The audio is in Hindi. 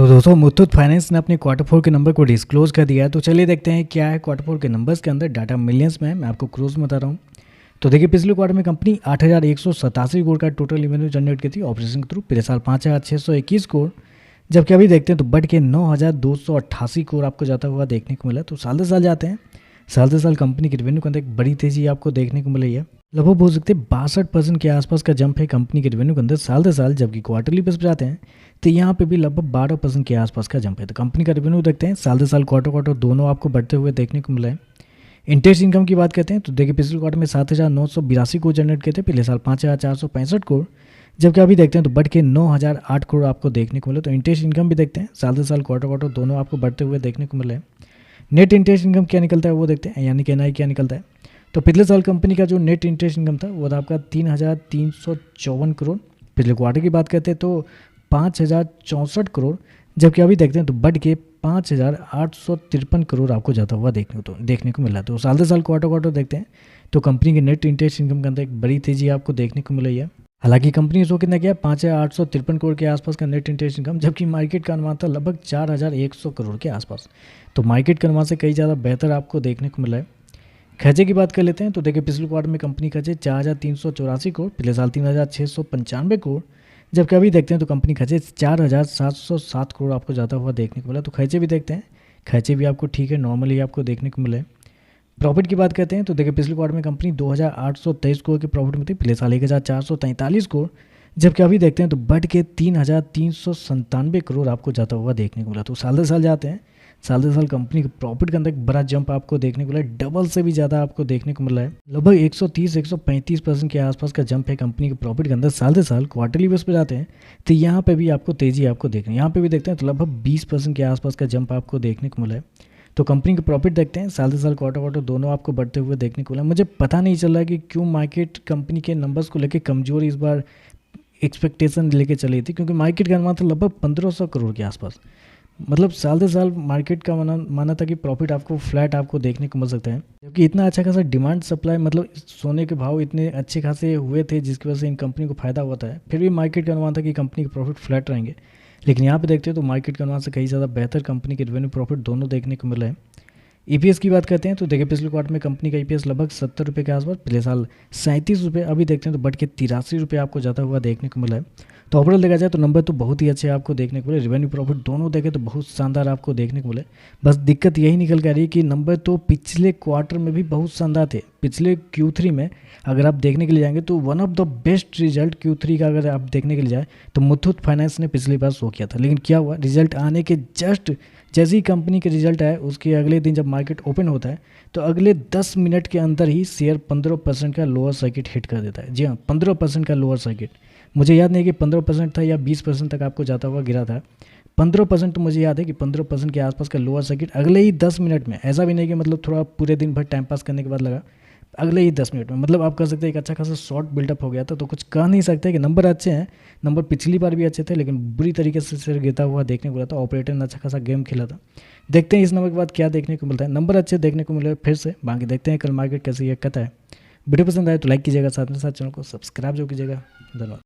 तो दोस्तों मुथूट फाइनेंस ने अपने क्वार्टर फोर के नंबर को डिस्क्लोज कर दिया है। तो चलिए देखते हैं क्या है क्वार्टर फोर के नंबर्स के अंदर। डाटा मिलियंस में है, मैं आपको क्रोज में बता रहा हूँ। तो देखिए पिछले क्वार्टर में कंपनी 8,187 करोड़ का टोटल रेवेन्यू जनरेट की थी ऑपरेशन के थ्रू। पिछले साल 5,621 करोड़, जबकि अभी देखते हैं तो बढ़ के 9,288 करोड़ आपको जाता हुआ देखने को मिला। तो साल से साल जाते हैं, साल से साल कंपनी के रेवेन्यू के अंदर एक बड़ी तेजी आपको देखने को मिल रही है। लगभग बोल सकते हैं 62% के आसपास का जंप है कंपनी के रेवेन्यू के अंदर साल से साल। जबकि क्वार्टरली बेस पर जाते हैं तो यहाँ पे भी लगभग 12% के आसपास का जंप है। तो कंपनी का रेवेन्यू देखते हैं साल से साल क्वार्टर क्वार्टर दोनों आपको बढ़ते हुए देखने को मिला है। इंटरेस्ट इनकम की बात करते हैं तो देखिए पिछले क्वार्टर में 7,982 करोड़ जनरेट किए थे, पिछले साल 5,465 करोड़, जबकि अभी देखते हैं तो बढ़ के 9,008 करोड़ आपको देखने को मिले। तो इंटरेस्ट इनकम भी देखते हैं साल से साल क्वार्टर क्वार्टर दोनों आपको बढ़ते हुए देखने को मिला है। नेट इंटरेस्ट इनकम क्या निकलता है वो देखते हैं, यानी कि एनआई क्या निकलता है। तो पिछले साल कंपनी का जो नेट इंटरेस्ट इनकम था वो था आपका 3,354 करोड़। पिछले क्वार्टर की बात करते हैं तो 5,064 करोड़, जबकि अभी देखते हैं तो बढ़ के 5,853 करोड़ आपको जाता हुआ देखने को मिला है। तो साल से साल क्वार्टर क्वार्टर देखते हैं तो कंपनी के नेट इंटरेस्ट इनकम के अंदर एक बड़ी तेजी आपको देखने को मिल रही है। हालांकि कंपनी इसको कितना किया 5,853 करोड़ के आसपास का नेट इंटरेस्ट इनकम, जबकि मार्केट का अनुमान था लगभग 4,100 करोड़ के आसपास। तो मार्केट का अनुमान से कई ज़्यादा बेहतर आपको देखने को मिला है। खर्चे की बात कर लेते हैं तो देखिए पिछले क्वार्टर में कंपनी खर्चे 4,384 करोड़, पिछले साल 3,695 करोड़, जबकि अभी देखते हैं तो कंपनी खर्चे 4,707 करोड़ आपको जाता हुआ देखने को मिला। तो खर्चे भी देखते हैं, खर्चे भी आपको ठीक है नॉर्मली आपको देखने को मिले। प्रॉफिट की बात करते हैं तो देखिए पिछले क्वार्टर में कंपनी 2,823 करोड़ के प्रॉफिट में थी, पिछले साल 1,443 करोड़, जबकि अभी देखते हैं तो बढ़ के 3,397 करोड़ आपको जाता हुआ देखने को मिला। तो साल से साल जाते हैं, साल से साल कंपनी के प्रॉफिट के अंदर एक बड़ा जंप आपको देखने को मिला है, डबल से भी ज़्यादा आपको देखने को मिला है। लगभग 130-135% के आसपास का जंप है कंपनी के प्रॉफिट के अंदर साल से साल। क्वार्टरली बेस पे जाते हैं तो यहाँ पे भी आपको तेजी आपको देखने, यहाँ पे भी देखते हैं तो लगभग 20% के आसपास का जंप आपको देखने को मिला है। तो कंपनी के प्रॉफिट देखते हैं साल से साल क्वार्टर क्वार्टर दोनों आपको बढ़ते हुए देखने को मिला। मुझे पता नहीं चल रहा है कि क्यों मार्केट कंपनी के नंबर्स को लेकर कमजोर इस बार एक्सपेक्टेशन लेके चली थी, क्योंकि मार्केट का अनुमान था लगभग 1,500 करोड़ के आसपास। मतलब साल से साल मार्केट का माना था कि प्रॉफिट आपको फ्लैट आपको देखने को मिल सकता है, क्योंकि इतना अच्छा खासा डिमांड सप्लाई, मतलब सोने के भाव इतने अच्छे खासे हुए थे जिसकी वजह से इन कंपनी को फायदा होता है। फिर भी मार्केट का अनुमान था कि कंपनी के प्रॉफिट फ्लैट रहेंगे, लेकिन यहाँ पे देखते हैं तो मार्केट के अनुमान से कहीं ज़्यादा बेहतर कंपनी के रेवेन्यू प्रॉफिट दोनों देखने को मिला है। ईपीएस की बात करते हैं तो देखिए पिछले क्वार्टर में कंपनी का ईपीएस लगभग 70 रुपये के आसपास, पिछले साल 37 रुपये, अभी देखते हैं तो बढ़ के 83 रुपये आपको जाता हुआ देखने को मिला है। तो ओवरऑल देखा जाए तो नंबर तो बहुत ही अच्छे आपको देखने को मिले, रेवेन्यू प्रॉफिट दोनों देखे तो बहुत शानदार आपको देखने को मिले। बस दिक्कत यही निकल कर रही है कि नंबर तो पिछले क्वार्टर में भी बहुत शानदार थे। पिछले Q3 में अगर आप देखने के लिए जाएंगे तो one of the best result Q3 का अगर आप देखने के लिए जाए तो मुथूट फाइनेंस ने पिछली बार शो किया था। लेकिन क्या हुआ, रिजल्ट आने के जस्ट जैसे ही कंपनी के रिजल्ट आए उसके अगले दिन जब मार्केट ओपन होता है तो अगले 10 मिनट के अंदर ही शेयर 15% का लोअर सर्किट हिट कर देता है। जी हाँ, 15% का लोअर सर्किट। मुझे याद नहीं कि 15% था या 20% तक आपको जाता हुआ गिरा था। 15% तो मुझे याद है कि 15% के आसपास का लोअर सर्किट अगले ही 10 मिनट में, ऐसा भी नहीं कि मतलब थोड़ा पूरे दिन भर टाइम पास करने के बाद लगा, अगले ही 10 मिनट में, मतलब आप कह सकते हैं एक अच्छा खासा शॉर्ट बिल्डअप हो गया था। तो कुछ कह नहीं सकते कि नंबर अच्छे हैं, नंबर पिछली बार भी अच्छे थे, लेकिन बुरी तरीके से शेयर गिरता हुआ देखने को मिला था। ऑपरेटर ने अच्छा खासा गेम खेला था। देखते हैं इस नंबर के बाद क्या देखने को मिलता है। नंबर अच्छे देखने को मिले फिर से, बाकी देखते हैं कल मार्केट कैसे ये कहता है। वीडियो पसंद आए तो लाइक कीजिएगा, साथ में साथ चैनल को सब्सक्राइब जो कीजिएगा। धन्यवाद।